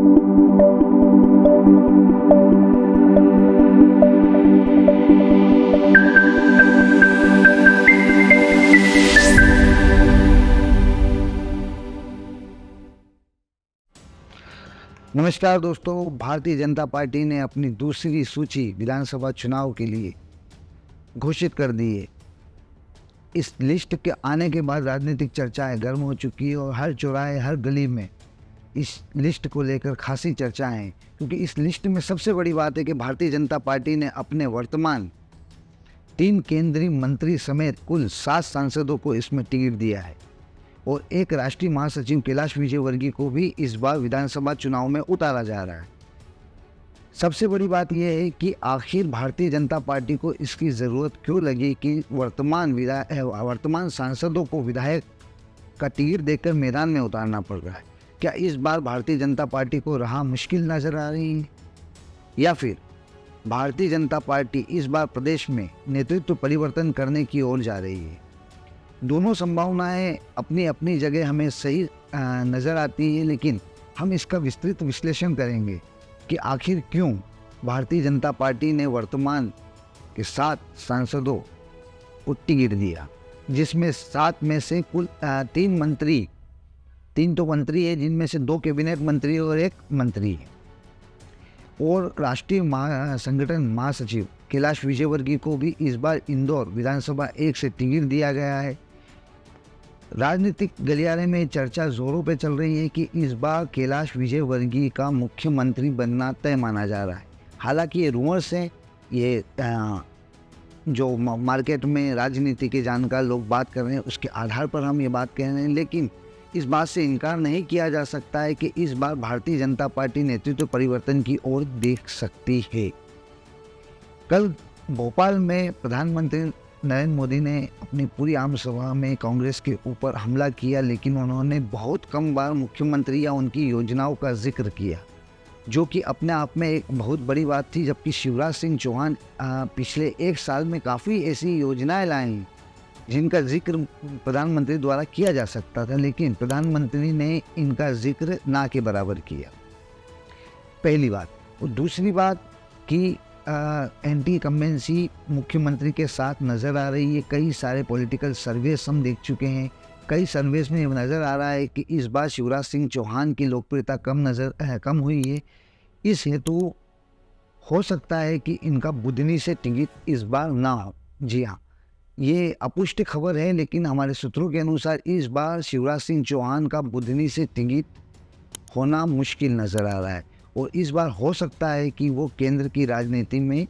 नमस्कार दोस्तों, भारतीय जनता पार्टी ने अपनी दूसरी सूची विधानसभा चुनाव के लिए घोषित कर दी है। इस लिस्ट के आने के बाद राजनीतिक चर्चाएं गर्म हो चुकी है और हर चौराहे, हर गली में इस लिस्ट को लेकर खासी चर्चाएं हैं, क्योंकि इस लिस्ट में सबसे बड़ी बात है कि भारतीय जनता पार्टी ने अपने वर्तमान 3 केंद्रीय मंत्री समेत कुल 7 सांसदों को इसमें टिकट दिया है और एक राष्ट्रीय महासचिव कैलाश विजयवर्गीय को भी इस बार विधानसभा चुनाव में उतारा जा रहा है। सबसे बड़ी बात यह है कि आखिर भारतीय जनता पार्टी को इसकी ज़रूरत क्यों लगी कि वर्तमान सांसदों को विधायक का टिकट देकर मैदान में उतारना पड़ रहा है। क्या इस बार भारतीय जनता पार्टी को राह मुश्किल नज़र आ रही है, या फिर भारतीय जनता पार्टी इस बार प्रदेश में नेतृत्व परिवर्तन करने की ओर जा रही है? दोनों संभावनाएं अपनी अपनी जगह हमें सही नज़र आती है, लेकिन हम इसका विस्तृत विश्लेषण करेंगे कि आखिर क्यों भारतीय जनता पार्टी ने वर्तमान के 7 सांसदों को टिकट दिया, जिसमें 7 में से कुल 3 तो मंत्री है, जिनमें से 2 कैबिनेट मंत्री और 1 मंत्री है। और राष्ट्रीय संगठन महासचिव कैलाश विजयवर्गीय को भी इस बार इंदौर विधानसभा 1 से टिकट दिया गया है। राजनीतिक गलियारे में चर्चा जोरों पे चल रही है कि इस बार कैलाश विजयवर्गीय का मुख्यमंत्री बनना तय माना जा रहा है। हालांकि ये रूमर्स हैं, ये जो मार्केट में राजनीति के जानकार लोग बात कर रहे हैं उसके आधार पर हम ये बात कह रहे हैं, लेकिन इस बात से इनकार नहीं किया जा सकता है कि इस बार भारतीय जनता पार्टी नेतृत्व परिवर्तन की ओर देख सकती है। कल भोपाल में प्रधानमंत्री नरेंद्र मोदी ने अपनी पूरी आम सभा में कांग्रेस के ऊपर हमला किया, लेकिन उन्होंने बहुत कम बार मुख्यमंत्री या उनकी योजनाओं का जिक्र किया, जो कि अपने आप में एक बहुत बड़ी बात थी। जबकि शिवराज सिंह चौहान पिछले 1 साल में काफ़ी ऐसी योजनाएं लाई जिनका जिक्र प्रधानमंत्री द्वारा किया जा सकता था, लेकिन प्रधानमंत्री ने इनका जिक्र ना के बराबर किया, पहली बात। और दूसरी बात कि एंटी कम्बेंसी मुख्यमंत्री के साथ नज़र आ रही है। कई सारे पॉलिटिकल सर्वेस हम देख चुके हैं, कई सर्वेस में नज़र आ रहा है कि इस बार शिवराज सिंह चौहान की लोकप्रियता कम हुई है। इस हेतु हो सकता है कि इनका बुधनी से टिकट इस बार ना हो। जी हाँ, ये अपुष्ट खबर है, लेकिन हमारे सूत्रों के अनुसार इस बार शिवराज सिंह चौहान का बुधनी से टिकट होना मुश्किल नज़र आ रहा है और इस बार हो सकता है कि वो केंद्र की राजनीति में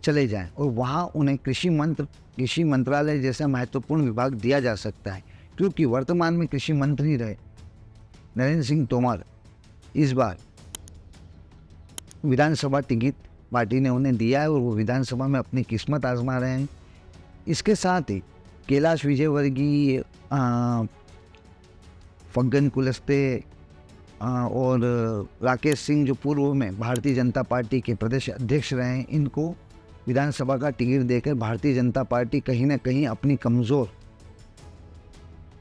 चले जाएं और वहाँ उन्हें कृषि मंत्रालय जैसा महत्वपूर्ण विभाग दिया जा सकता है, क्योंकि वर्तमान में कृषि मंत्री रहे नरेंद्र सिंह तोमर इस बार विधानसभा टिकट पार्टी ने उन्हें दिया है और वो विधानसभा में अपनी किस्मत आजमा रहे हैं। इसके साथ ही कैलाश विजयवर्गीय, फग्गन कुलस्ते और राकेश सिंह, जो पूर्व में भारतीय जनता पार्टी के प्रदेश अध्यक्ष रहे हैं, इनको विधानसभा का टिकट देकर भारतीय जनता पार्टी कहीं ना कहीं अपनी कमज़ोर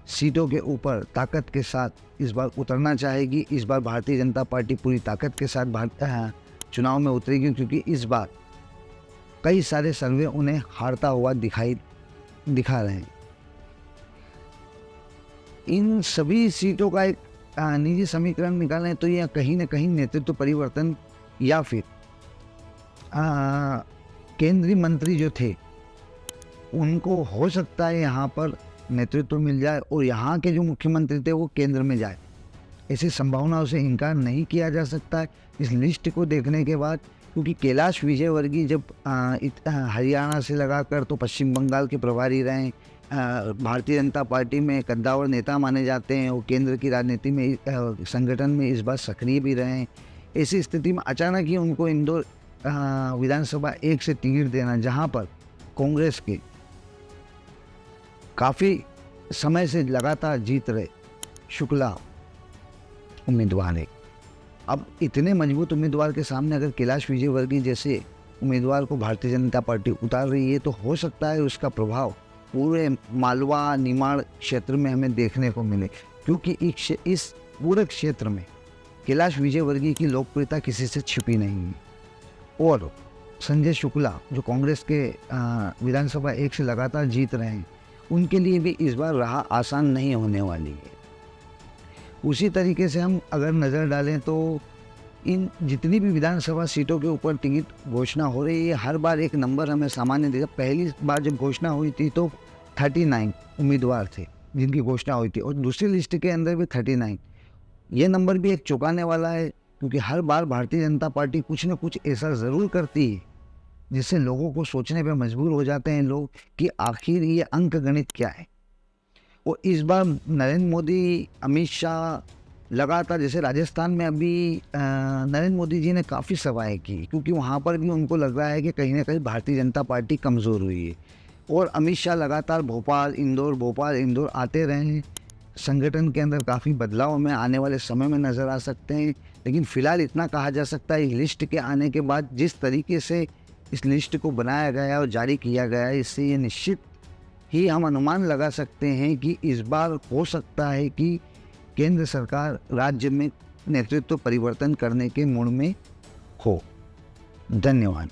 सीटों के ऊपर ताकत के साथ इस बार उतरना चाहेगी। इस बार भारतीय जनता पार्टी पूरी ताकत के साथ चुनाव में उतरेगी, क्योंकि इस बार कई सारे सर्वे उन्हें हारता हुआ दिखा रहे हैं। इन सभी सीटों का एक निजी समीकरण निकालें तो यह कहीं न कहीं नेतृत्व परिवर्तन या फिर केंद्रीय मंत्री जो थे उनको हो सकता है यहाँ पर नेतृत्व मिल जाए और यहाँ के जो मुख्यमंत्री थे वो केंद्र में जाए। ऐसी संभावनाओं से इनकार नहीं किया जा सकता है इस लिस्ट को देखने के बाद, क्योंकि कैलाश विजयवर्गीय जब हरियाणा से लगाकर तो पश्चिम बंगाल के प्रभारी रहे, भारतीय जनता पार्टी में कद्दावर नेता माने जाते हैं और केंद्र की राजनीति में संगठन में इस बार सक्रिय भी रहे हैं। ऐसी स्थिति में अचानक ही उनको इंदौर विधानसभा 1 से टिकट देना, जहां पर कांग्रेस के काफ़ी समय से लगातार जीत रहे शुक्ला उम्मीदवार है, अब इतने मजबूत उम्मीदवार के सामने अगर कैलाश विजयवर्गीय जैसे उम्मीदवार को भारतीय जनता पार्टी उतार रही है तो हो सकता है उसका प्रभाव पूरे मालवा निमाड़ क्षेत्र में हमें देखने को मिले, क्योंकि इस पूरे क्षेत्र में कैलाश विजयवर्गीय की लोकप्रियता किसी से छिपी नहीं है। और संजय शुक्ला जो कांग्रेस के विधानसभा 1 से लगातार जीत रहे हैं, उनके लिए भी इस बार राह आसान नहीं होने वाली है। उसी तरीके से हम अगर नज़र डालें तो इन जितनी भी विधानसभा सीटों के ऊपर टिकट घोषणा हो रही है, हर बार एक नंबर हमें सामान्य दिखा। पहली बार जब घोषणा हुई थी तो 39 उम्मीदवार थे जिनकी घोषणा हुई थी, और दूसरी लिस्ट के अंदर भी 39। ये नंबर भी एक चौंकाने वाला है, क्योंकि हर बार भारतीय जनता पार्टी कुछ न कुछ ऐसा ज़रूर करती है जिससे लोगों को सोचने पे मजबूर हो जाते हैं लोग कि आखिर ये अंक गणित क्या है। और इस बार नरेंद्र मोदी, अमित शाह लगातार, जैसे राजस्थान में अभी नरेंद्र मोदी जी ने काफ़ी सभाएं की, क्योंकि वहाँ पर भी उनको लग रहा है कि कहीं ना कहीं भारतीय जनता पार्टी कमज़ोर हुई है। और अमित शाह लगातार भोपाल इंदौर आते रहे हैं। संगठन के अंदर काफ़ी बदलाव में आने वाले समय में नज़र आ सकते हैं। लेकिन फ़िलहाल इतना कहा जा सकता है, लिस्ट के आने के बाद जिस तरीके से इस लिस्ट को बनाया गया और जारी किया गया है, इससे ये निश्चित ही हम अनुमान लगा सकते हैं कि इस बार हो सकता है कि केंद्र सरकार राज्य में नेतृत्व परिवर्तन करने के मूड में हो। धन्यवाद।